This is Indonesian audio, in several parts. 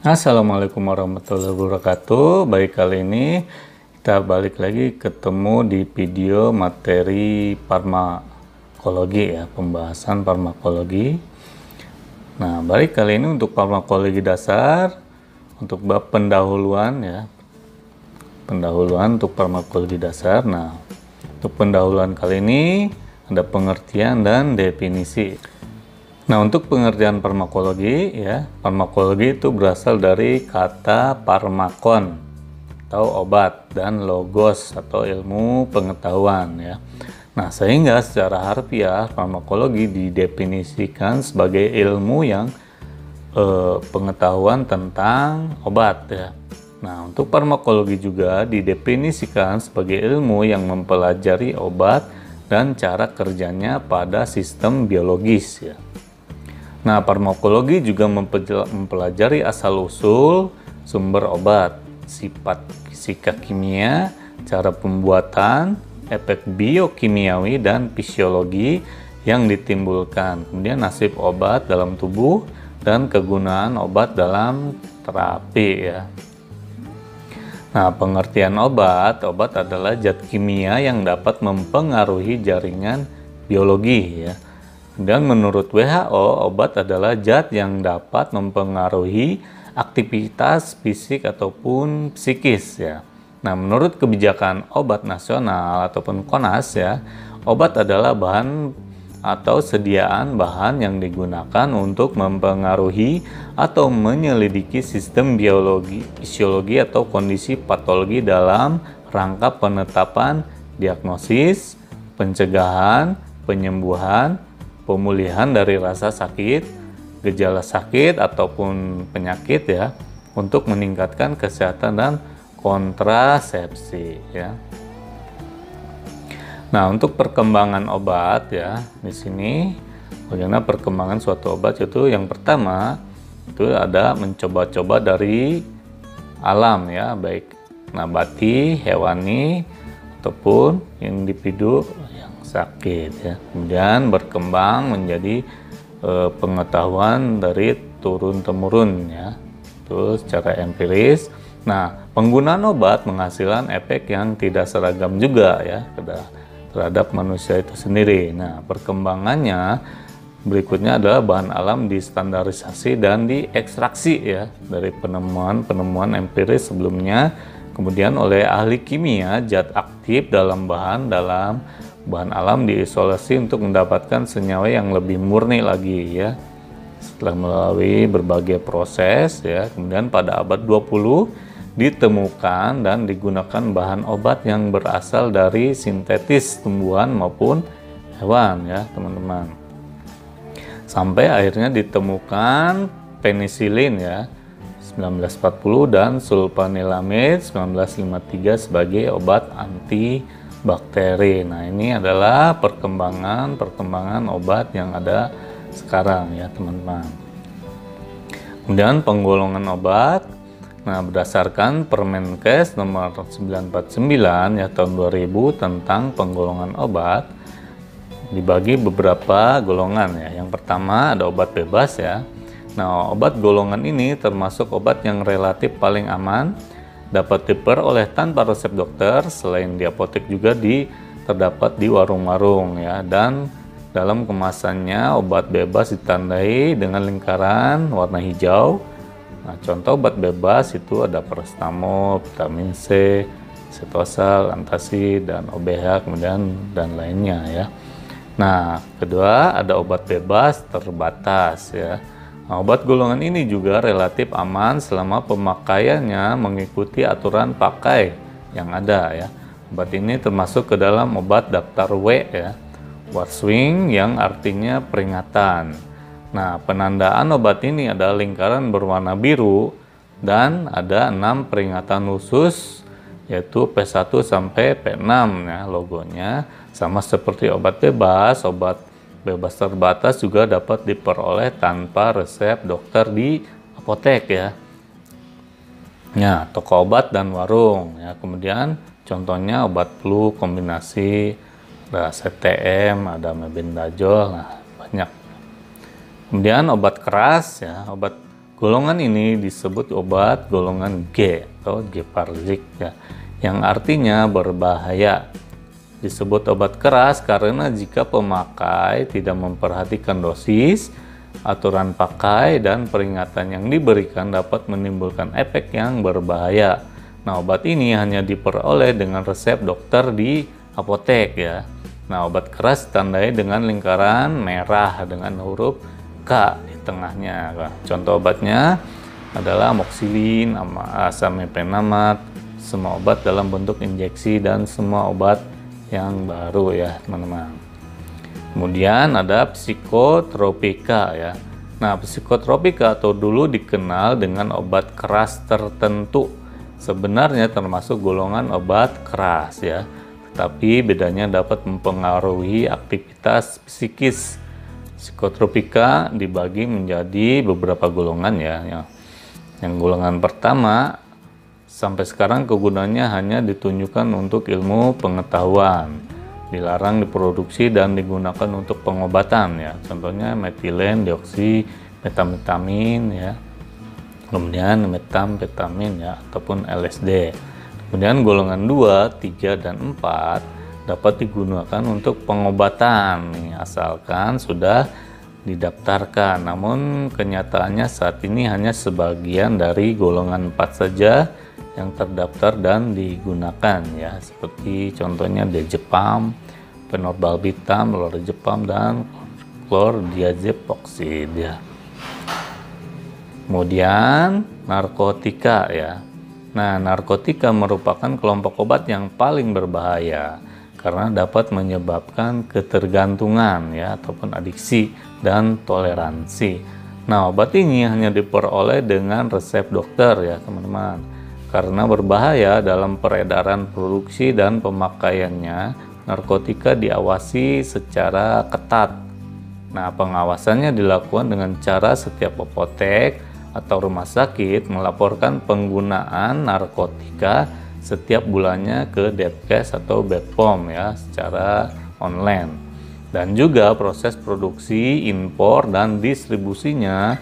Assalamualaikum warahmatullahi wabarakatuh. Baik, kali ini kita balik lagi ketemu di video materi farmakologi ya, pembahasan farmakologi. Nah, baik, kali ini untuk farmakologi dasar, untuk bab pendahuluan ya. Pendahuluan untuk farmakologi dasar. Nah, untuk pendahuluan kali ini ada pengertian dan definisi. Nah, untuk pengertian farmakologi ya, farmakologi itu berasal dari kata farmakon atau obat dan logos atau ilmu pengetahuan ya. Nah, sehingga secara harfiah farmakologi didefinisikan sebagai ilmu yang pengetahuan tentang obat ya. Nah, untuk farmakologi juga didefinisikan sebagai ilmu yang mempelajari obat dan cara kerjanya pada sistem biologis ya. Nah, farmakologi juga mempelajari asal-usul sumber obat, sifat fisika kimia, cara pembuatan, efek biokimiawi dan fisiologi yang ditimbulkan, kemudian nasib obat dalam tubuh dan kegunaan obat dalam terapi ya. Nah, pengertian obat adalah zat kimia yang dapat mempengaruhi jaringan biologi ya. Dan menurut WHO, obat adalah zat yang dapat mempengaruhi aktivitas fisik ataupun psikis ya. Nah, menurut kebijakan obat nasional ataupun KONAS ya, obat adalah bahan atau sediaan bahan yang digunakan untuk mempengaruhi atau menyelidiki sistem biologi, fisiologi atau kondisi patologi dalam rangka penetapan diagnosis, pencegahan, penyembuhan, pemulihan dari rasa sakit, gejala sakit ataupun penyakit ya, untuk meningkatkan kesehatan dan kontrasepsi ya. Nah, untuk perkembangan obat ya, di sini bagaimana perkembangan suatu obat itu yang pertama itu ada mencoba-coba dari alam ya, baik nabati, hewani ataupun individu sakit ya. Kemudian berkembang menjadi pengetahuan dari turun-temurun ya, itu secara empiris. Nah, penggunaan obat menghasilkan efek yang tidak seragam juga ya terhadap manusia itu sendiri. Nah, perkembangannya berikutnya adalah bahan alam distandarisasi dan diekstraksi ya dari penemuan empiris sebelumnya. Kemudian oleh ahli kimia, zat aktif dalam bahan alam diisolasi untuk mendapatkan senyawa yang lebih murni lagi ya, setelah melalui berbagai proses ya. Kemudian pada abad 20 ditemukan dan digunakan bahan obat yang berasal dari sintetis tumbuhan maupun hewan ya teman-teman, sampai akhirnya ditemukan penisilin ya 1940 dan sulfanilamid 1953 sebagai obat anti bakteri. Nah, ini adalah perkembangan obat yang ada sekarang ya teman-teman. Kemudian penggolongan obat, nah berdasarkan Permenkes nomor 949 ya tahun 2000 tentang penggolongan obat dibagi beberapa golongan ya. Yang pertama ada obat bebas ya. Nah, obat golongan ini termasuk obat yang relatif paling aman, dapat diperoleh tanpa resep dokter, selain di apotek juga terdapat di warung-warung ya. Dan dalam kemasannya obat bebas ditandai dengan lingkaran warna hijau. Nah, contoh obat bebas itu ada paracetamol, vitamin C, sitosal, antacid, dan OBH, kemudian dan lainnya ya. Nah, kedua ada obat bebas terbatas ya. Nah, obat golongan ini juga relatif aman selama pemakaiannya mengikuti aturan pakai yang ada ya. Obat ini termasuk ke dalam obat daftar W ya, warning yang artinya peringatan. Nah, penandaan obat ini ada lingkaran berwarna biru dan ada 6 peringatan khusus yaitu P1 sampai P6 ya logonya. Sama seperti obat bebas terbatas juga dapat diperoleh tanpa resep dokter di apotek ya. Nah, toko obat dan warung ya. Kemudian contohnya obat flu kombinasi, ada CTM, ada mebendazole, nah banyak. Kemudian obat keras ya, obat Golongan ini disebut obat golongan G atau Geparzik ya, yang artinya berbahaya. Disebut obat keras karena jika pemakai tidak memperhatikan dosis, aturan pakai, dan peringatan yang diberikan dapat menimbulkan efek yang berbahaya. Nah, obat ini hanya diperoleh dengan resep dokter di apotek ya. Nah, obat keras ditandai dengan lingkaran merah dengan huruf K di tengahnya. Nah, contoh obatnya adalah amoxicillin, asam mefenamat, semua obat dalam bentuk injeksi, dan semua obat yang baru ya teman-teman. Kemudian ada psikotropika ya. Nah, psikotropika atau dulu dikenal dengan obat keras tertentu, sebenarnya termasuk golongan obat keras ya. Tetapi bedanya dapat mempengaruhi aktivitas psikis. Psikotropika dibagi menjadi beberapa golongan ya. Yang golongan pertama sampai sekarang kegunaannya hanya ditunjukkan untuk ilmu pengetahuan, dilarang diproduksi dan digunakan untuk pengobatan ya. Contohnya metilen, dioksi, metamfetamin ya. Kemudian metamfetamin ya ataupun LSD. Kemudian golongan 2, 3 dan 4 dapat digunakan untuk pengobatan nih, asalkan sudah didaftarkan. Namun kenyataannya saat ini hanya sebagian dari golongan 4 saja yang terdaftar dan digunakan ya, seperti contohnya diazepam, fenobarbital, lorazepam, dan chlordiazepam ya. Kemudian narkotika ya. Nah, narkotika merupakan kelompok obat yang paling berbahaya karena dapat menyebabkan ketergantungan ya ataupun adiksi dan toleransi. Nah, obat ini hanya diperoleh dengan resep dokter ya teman-teman. Karena berbahaya dalam peredaran, produksi, dan pemakaiannya, narkotika diawasi secara ketat. Nah, pengawasannya dilakukan dengan cara setiap apotek atau rumah sakit melaporkan penggunaan narkotika setiap bulannya ke Depkes atau Bepom ya secara online. Dan juga proses produksi, impor, dan distribusinya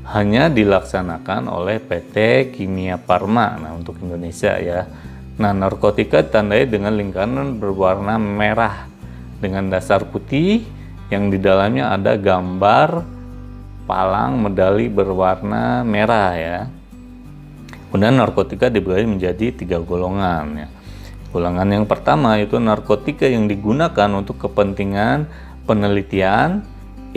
hanya dilaksanakan oleh PT Kimia Farma. Nah, untuk Indonesia ya. Nah, narkotika ditandai dengan lingkaran berwarna merah dengan dasar putih yang di dalamnya ada gambar palang medali berwarna merah ya. Kemudian narkotika dibagi menjadi 3 golongan ya. Golongan yang pertama itu narkotika yang digunakan untuk kepentingan penelitian,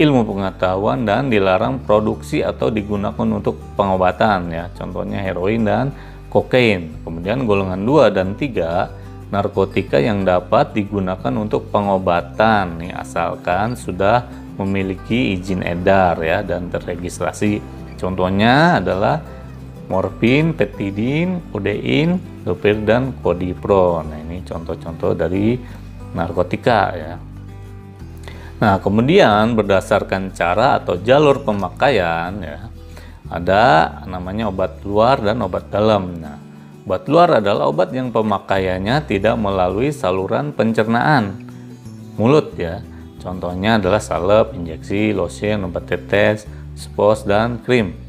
ilmu pengetahuan, dan dilarang produksi atau digunakan untuk pengobatan ya. Contohnya heroin dan kokain. Kemudian golongan 2 dan 3 narkotika yang dapat digunakan untuk pengobatan nih, asalkan sudah memiliki izin edar ya dan terregistrasi. Contohnya adalah morfin, petidin, kodein, dopir, dan kodipron. Nah, ini contoh-contoh dari narkotika ya. Nah, kemudian berdasarkan cara atau jalur pemakaian ya, ada namanya obat luar dan obat dalam. Nah, obat luar adalah obat yang pemakaiannya tidak melalui saluran pencernaan mulut ya. Contohnya adalah salep, injeksi, lotion, obat tetes, spons, dan krim.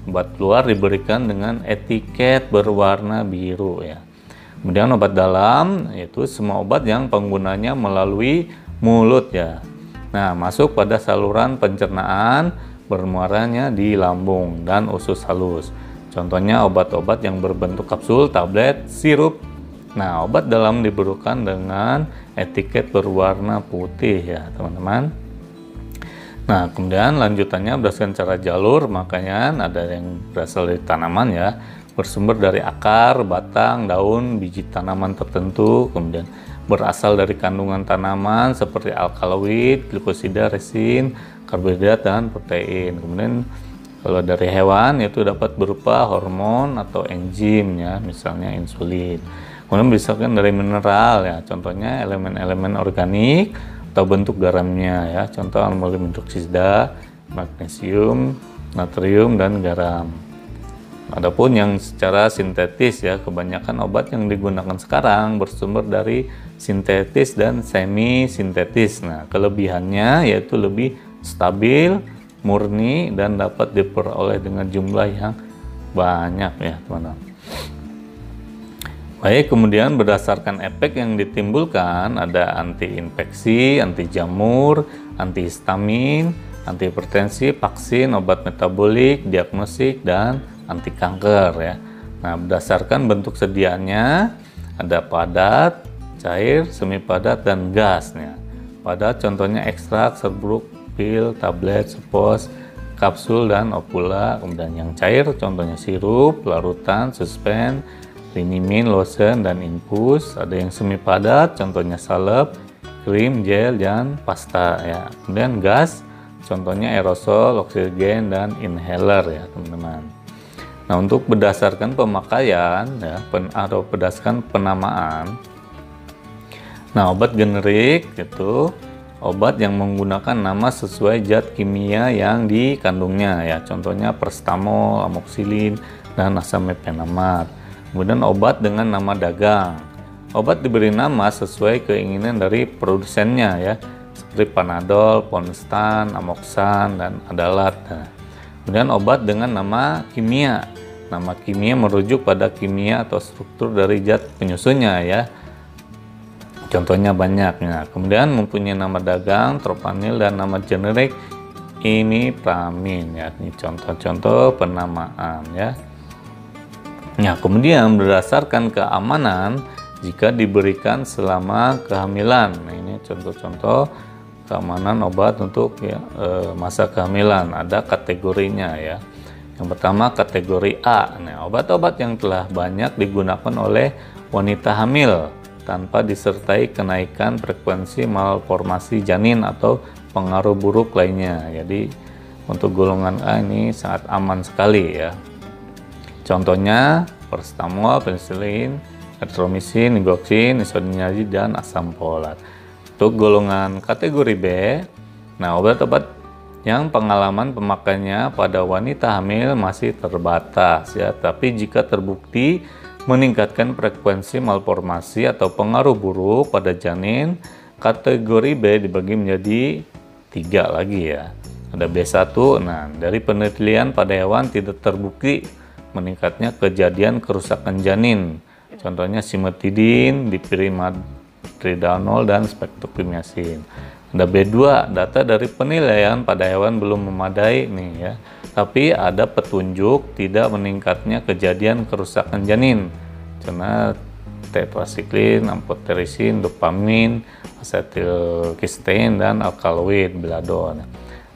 Obat luar diberikan dengan etiket berwarna biru ya. Kemudian obat dalam yaitu semua obat yang penggunanya melalui mulut ya. Nah, masuk pada saluran pencernaan, bermuaranya di lambung dan usus halus. Contohnya obat-obat yang berbentuk kapsul, tablet, sirup. Nah, obat dalam diberikan dengan etiket berwarna putih ya teman-teman. Nah, kemudian lanjutannya berdasarkan cara jalur makanya ada yang berasal dari tanaman ya, bersumber dari akar, batang, daun, biji tanaman tertentu, kemudian berasal dari kandungan tanaman seperti alkaloid, glikosida, resin, karbohidrat, dan protein. Kemudian kalau dari hewan itu dapat berupa hormon atau enzim ya, misalnya insulin. Kemudian berdasarkan dari mineral ya, contohnya elemen-elemen organik atau bentuk garamnya ya, contoh aluminium hidroksida, magnesium, natrium, dan garam. Adapun yang secara sintetis ya, kebanyakan obat yang digunakan sekarang bersumber dari sintetis dan semi sintetis. Nah, kelebihannya yaitu lebih stabil, murni dan dapat diperoleh dengan jumlah yang banyak ya teman-teman. Baik, kemudian berdasarkan efek yang ditimbulkan ada anti-infeksi, anti jamur, antihistamin, antihipertensi, vaksin, obat metabolik, diagnostik, dan anti kanker ya. Nah, berdasarkan bentuk sediaannya ada padat, cair, semi padat, dan gasnya. Padat contohnya ekstrak, serbuk, pil, tablet, supos, kapsul, dan opula. Kemudian yang cair contohnya sirup, larutan, suspen, linimin, lotion, dan infus. Ada yang semi padat contohnya salep, krim, gel, dan pasta ya. Kemudian gas contohnya aerosol, oksigen, dan inhaler ya teman-teman. Nah, untuk berdasarkan pemakaian ya, atau berdasarkan penamaan. Nah, obat generik itu obat yang menggunakan nama sesuai zat kimia yang dikandungnya ya. Contohnya paracetamol, amoxicillin, dan asam mefenamat. Kemudian obat dengan nama dagang. Obat diberi nama sesuai keinginan dari produsennya ya, seperti Panadol, Ponstan, Amoxan, dan Adalat. Nah, kemudian obat dengan nama kimia. Nama kimia merujuk pada kimia atau struktur dari zat penyusunnya ya. Contohnya banyak. Nah, kemudian mempunyai nama dagang, Tropanil, dan nama generik Imipramine ya. Ini contoh-contoh penamaan ya. Nah, kemudian berdasarkan keamanan jika diberikan selama kehamilan. Nah, ini contoh-contoh keamanan obat untuk ya, masa kehamilan. Ada kategorinya ya. Yang pertama kategori A. Nah, obat-obat yang telah banyak digunakan oleh wanita hamil tanpa disertai kenaikan frekuensi malformasi janin atau pengaruh buruk lainnya. Jadi untuk golongan A ini sangat aman sekali ya. Contohnya paracetamol, penicillin, erythromycin, ibuprofen, isoniazid, dan asam folat. Untuk golongan kategori B, nah obat-obat yang pengalaman pemakaiannya pada wanita hamil masih terbatas ya, tapi jika terbukti meningkatkan frekuensi malformasi atau pengaruh buruk pada janin, kategori B dibagi menjadi 3 lagi ya. Ada B1, nah dari penelitian pada hewan tidak terbukti meningkatnya kejadian kerusakan janin. Contohnya simetidin, dipyrimadridanol, dan spektrokinyasin. Ada B2, data dari penilaian pada hewan belum memadai nih ya. Tapi ada petunjuk tidak meningkatnya kejadian kerusakan janin. Karena tetrasiklin, amphoterisin, dopamin, asetilkistein, dan alkaloid, beladon.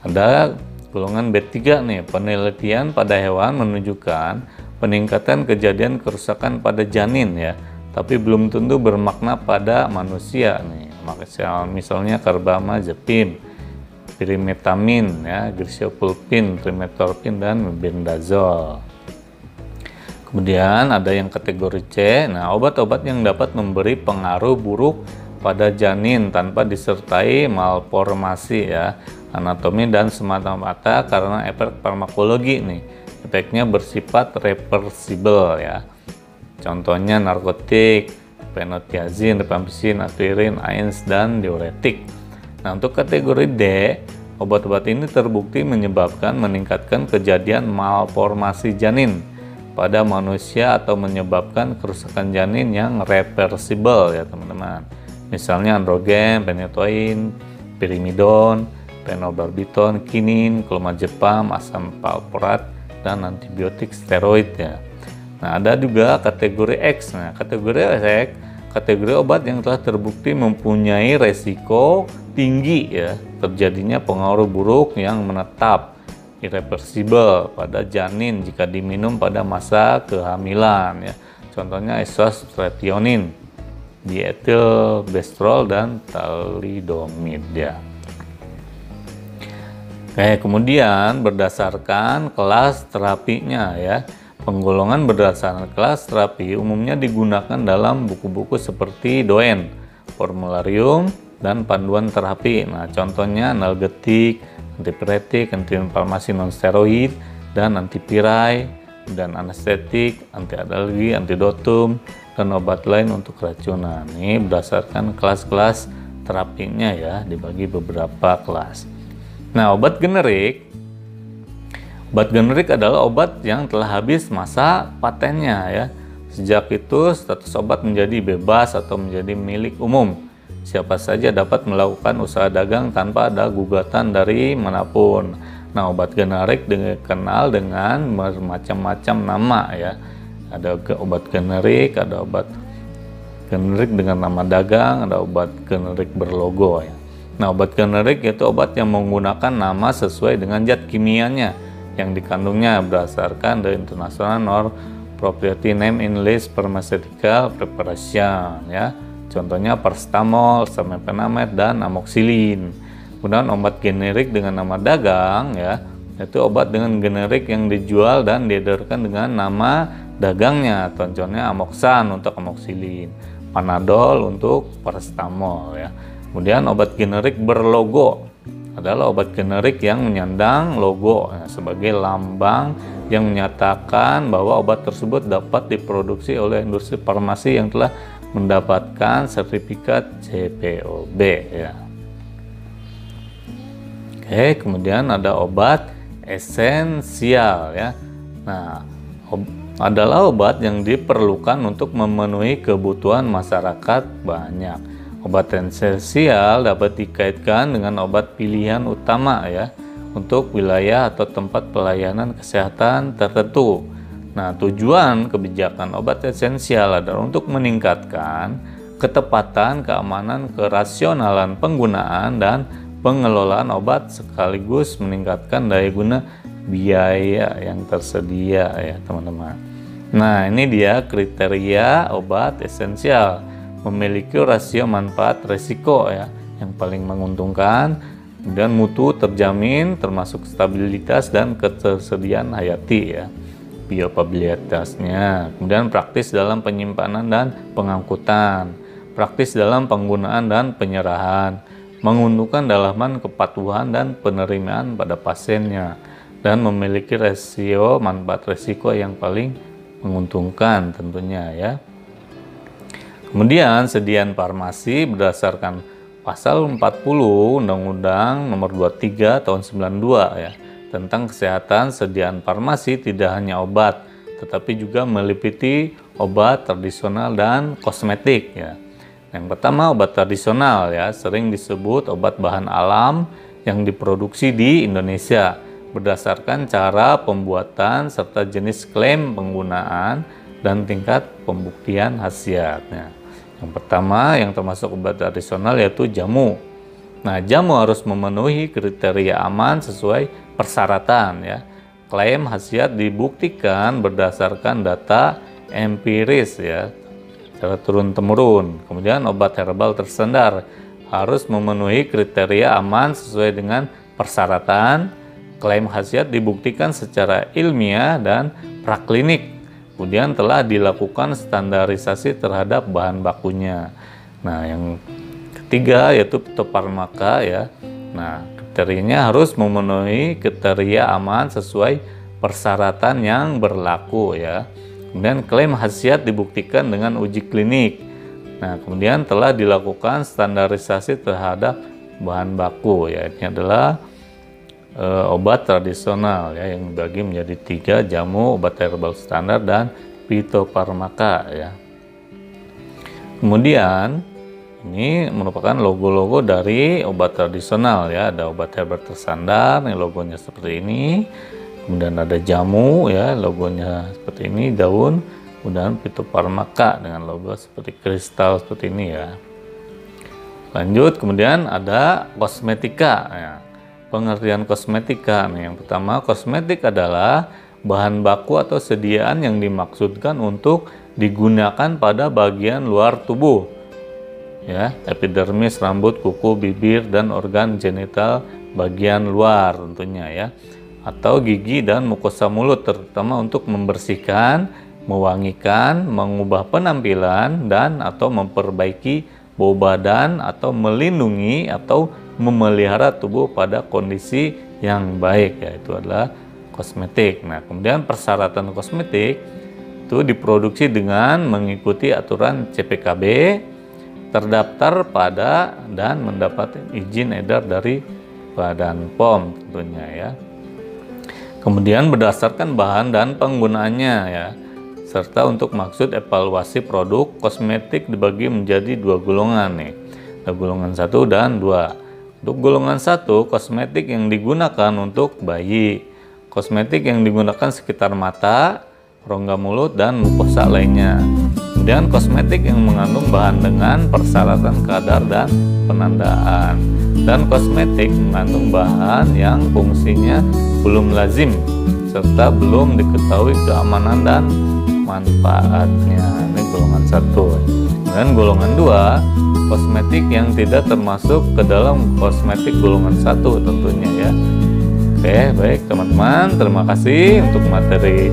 Ada golongan B3 nih, penelitian pada hewan menunjukkan peningkatan kejadian kerusakan pada janin ya, tapi belum tentu bermakna pada manusia nih. Misalnya carbamazepin, pyrimetamin ya, grisopulpin, trimetopin, dan mebendazole. Kemudian ada yang kategori C. Nah, obat-obat yang dapat memberi pengaruh buruk pada janin tanpa disertai malformasi ya, anatomi, dan semata-mata karena efek farmakologi nih. Efeknya bersifat reversibel ya. Contohnya narkotik, fenotiazin, rifampicin, aspirin, AINS, dan diuretik. Nah, untuk kategori D, obat-obat ini terbukti meningkatkan kejadian malformasi janin pada manusia atau menyebabkan kerusakan janin yang reversibel ya teman-teman. Misalnya androgen, phenytoin, pyrimidon, phenobarbital, kinin, clomazepam, asam valproat, dan antibiotik steroid ya. Nah, ada juga kategori X. Nah, kategori X, kategori obat yang telah terbukti mempunyai resiko tinggi ya terjadinya pengaruh buruk yang menetap irreversibel pada janin jika diminum pada masa kehamilan ya. Contohnya isostrationin, diethylbestrol, dan thalidomid ya. Oke, kemudian berdasarkan kelas terapinya ya. Penggolongan berdasarkan kelas terapi umumnya digunakan dalam buku-buku seperti Doen, Formularium, dan Panduan Terapi. Nah, contohnya analgetik, antipiretik, antiinflamasi non-steroid, dan antipirai, dan anestetik, antialergi, antidotum, dan obat lain untuk keracunan. Ini berdasarkan kelas-kelas terapinya ya, dibagi beberapa kelas. Nah, obat generik Obat generik adalah obat yang telah habis masa patennya ya. Sejak itu status obat menjadi bebas atau menjadi milik umum. Siapa saja dapat melakukan usaha dagang tanpa ada gugatan dari manapun. Nah, obat generik dikenal dengan bermacam-macam nama ya. Ada obat generik, ada obat generik dengan nama dagang, ada obat generik berlogo ya. Nah, obat generik itu obat yang menggunakan nama sesuai dengan zat kimianya yang dikandungnya berdasarkan the International Norm Proprietary Name in List Pharmaceutical Preparation ya. Contohnya paracetamol, samipenimet, dan amoxicillin. Kemudian obat generik dengan nama dagang ya, itu obat dengan generik yang dijual dan diedarkan dengan nama dagangnya. Contohnya amoxan untuk amoxicillin, panadol untuk paracetamol ya. Kemudian obat generik berlogo adalah obat generik yang menyandang logo ya, sebagai lambang yang menyatakan bahwa obat tersebut dapat diproduksi oleh industri farmasi yang telah mendapatkan sertifikat CPOB ya. Oke, kemudian ada obat esensial ya. Nah, adalah obat yang diperlukan untuk memenuhi kebutuhan masyarakat banyak. Obat esensial dapat dikaitkan dengan obat pilihan utama ya untuk wilayah atau tempat pelayanan kesehatan tertentu. Nah, tujuan kebijakan obat esensial adalah untuk meningkatkan ketepatan, keamanan, kerasionalan penggunaan dan pengelolaan obat sekaligus meningkatkan daya guna biaya yang tersedia ya, teman-teman. Nah, ini dia kriteria obat esensial. Memiliki rasio manfaat resiko ya yang paling menguntungkan, kemudian mutu terjamin termasuk stabilitas dan ketersediaan hayati ya, biopabilitasnya, kemudian praktis dalam penyimpanan dan pengangkutan, praktis dalam penggunaan dan penyerahan, menguntungkan dalam kepatuhan dan penerimaan pada pasiennya, dan memiliki rasio manfaat resiko yang paling menguntungkan tentunya ya. Kemudian sediaan farmasi berdasarkan pasal 40 Undang-Undang Nomor 23 Tahun 92 ya, tentang kesehatan sediaan farmasi tidak hanya obat, tetapi juga meliputi obat tradisional dan kosmetik ya. Yang pertama obat tradisional ya, sering disebut obat bahan alam yang diproduksi di Indonesia berdasarkan cara pembuatan serta jenis klaim penggunaan dan tingkat pembuktian khasiatnya. Yang pertama yang termasuk obat tradisional yaitu jamu. Nah, jamu harus memenuhi kriteria aman sesuai persyaratan ya. Klaim khasiat dibuktikan berdasarkan data empiris ya, secara turun-temurun. Kemudian obat herbal terstandar harus memenuhi kriteria aman sesuai dengan persyaratan. Klaim khasiat dibuktikan secara ilmiah dan praklinik. Kemudian telah dilakukan standarisasi terhadap bahan bakunya. Nah, yang ketiga yaitu fitofarmaka ya. Nah, kriterianya harus memenuhi kriteria aman sesuai persyaratan yang berlaku ya. Kemudian klaim khasiat dibuktikan dengan uji klinik. Nah, kemudian telah dilakukan standarisasi terhadap bahan baku ya. Ini adalah obat tradisional ya, yang dibagi menjadi 3, jamu, obat herbal standar, dan fitofarmaka ya. Kemudian ini merupakan logo-logo dari obat tradisional ya. Ada obat herbal terstandar, yang logonya seperti ini. Kemudian ada jamu ya, logonya seperti ini, daun. Kemudian fitofarmaka dengan logo seperti kristal seperti ini ya. Lanjut, kemudian ada kosmetika ya. Pengertian kosmetika nih, yang pertama, kosmetik adalah bahan baku atau sediaan yang dimaksudkan untuk digunakan pada bagian luar tubuh ya, epidermis, rambut, kuku, bibir, dan organ genital bagian luar tentunya ya, atau gigi dan mukosa mulut, terutama untuk membersihkan, mewangikan, mengubah penampilan, dan atau memperbaiki bau badan, atau melindungi atau memelihara tubuh pada kondisi yang baik, yaitu adalah kosmetik. Nah, kemudian persyaratan kosmetik itu diproduksi dengan mengikuti aturan CPKB, terdaftar pada dan mendapat izin edar dari Badan POM tentunya ya. Kemudian berdasarkan bahan dan penggunaannya ya, serta untuk maksud evaluasi produk kosmetik dibagi menjadi dua golongan nih. Ada golongan 1 dan 2. Untuk golongan 1, kosmetik yang digunakan untuk bayi. Kosmetik yang digunakan sekitar mata, rongga mulut, dan mukosa lainnya. Kemudian kosmetik yang mengandung bahan dengan persyaratan kadar dan penandaan. Dan kosmetik mengandung bahan yang fungsinya belum lazim serta belum diketahui keamanan dan manfaatnya. Ini golongan 1. Dan golongan 2, kosmetik yang tidak termasuk ke dalam kosmetik golongan 1 tentunya ya. Oke, baik teman-teman, terima kasih untuk materi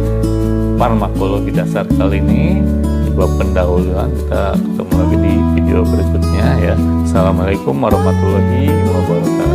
farmakologi dasar kali ini. Di bab pendahuluan, kita ketemu lagi di video berikutnya ya. Assalamualaikum warahmatullahi wabarakatuh.